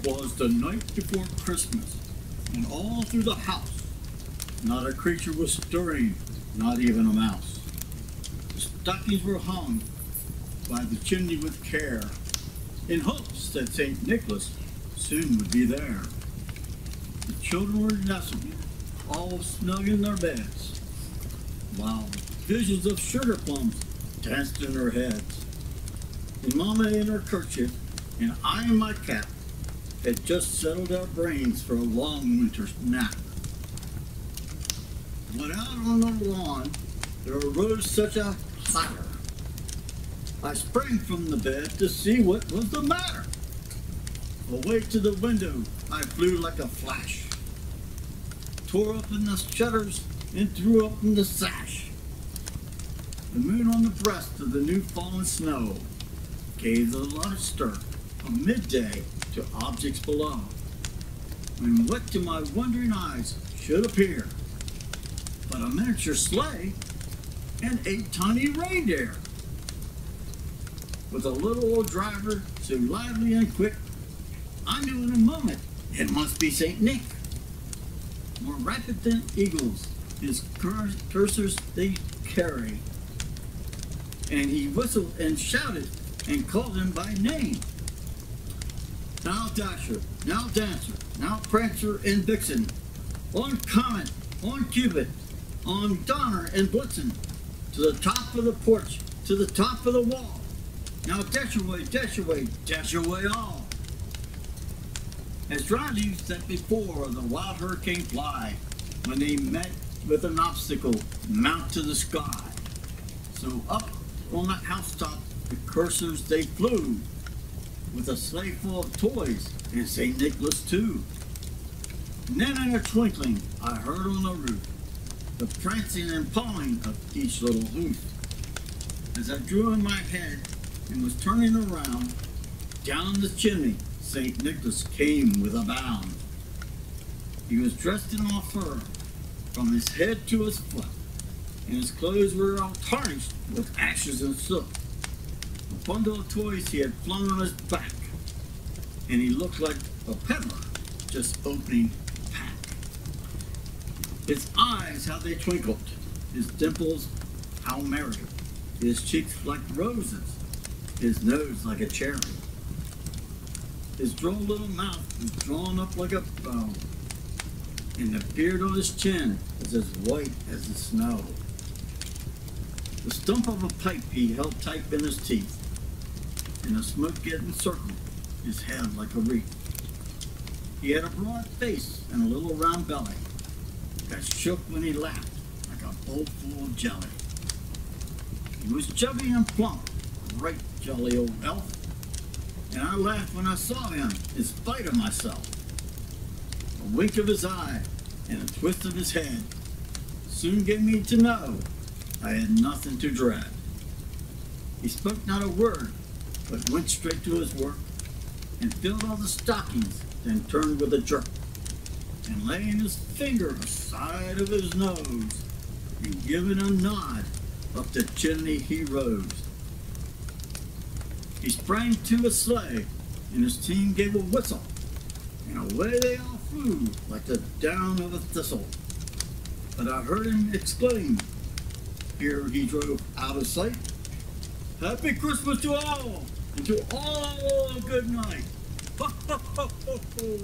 'Twas the night before Christmas, and all through the house not a creature was stirring, not even a mouse. The stockings were hung by the chimney with care, in hopes that St. Nicholas soon would be there. The children were nestled, all snug in their beds, while visions of sugar plums danced in their heads. And Mama in her kerchief, and I in my cap, had just settled our brains for a long winter's nap. But out on the lawn there arose such a clatter. I sprang from the bed to see what was the matter. Away to the window I flew like a flash, tore open the shutters and threw open the sash. The moon on the breast of the new fallen snow gave the luster of midday to objects below, when what to my wondering eyes should appear but a miniature sleigh and 8 tiny reindeer, with a little old driver so lively and quick, I knew in a moment it must be St. Nick. More rapid than eagles, his coursers they carry, and he whistled and shouted and called them by name. Now Dasher, now Dancer, now Prancer and Vixen, on Comet, on Cupid, on Donner and Blitzen, to the top of the porch, to the top of the wall. Now dash away, dash away, dash away all. As dry leaves that before the wild hurricane fly, when they met with an obstacle, mount to the sky. So up on the housetop the coursers they flew, with a sleigh full of toys and St. Nicholas too. And then in a twinkling I heard on the roof the prancing and pawing of each little hoof. As I drew in my head and was turning around, down the chimney St. Nicholas came with a bound. He was dressed in all fur, from his head to his foot, and his clothes were all tarnished with ashes and soot. A bundle of toys he had flung on his back, and he looked like a peddler just opening a pack. His eyes, how they twinkled, his dimples, how merry, his cheeks like roses, his nose like a cherry. His droll little mouth was drawn up like a bow, and the beard on his chin was as white as the snow. The stump of a pipe he held tight in his teeth, and the smoke encircled his head like a wreath. He had a broad face and a little round belly that shook when he laughed like a bowl full of jelly. He was chubby and plump, a right jolly old elf, and I laughed when I saw him in spite of myself. A wink of his eye and a twist of his head soon gave me to know I had nothing to dread. He spoke not a word, but went straight to his work, and filled all the stockings, then turned with a jerk, and laying his finger aside of his nose, and giving a nod, up the chimney he rose. He sprang to a sleigh, and his team gave a whistle, and away they all flew like the down of a thistle. But I heard him exclaim, ere he drove out of sight, "Happy Christmas to all, and to all a good night." Ho, ho, ho, ho, ho.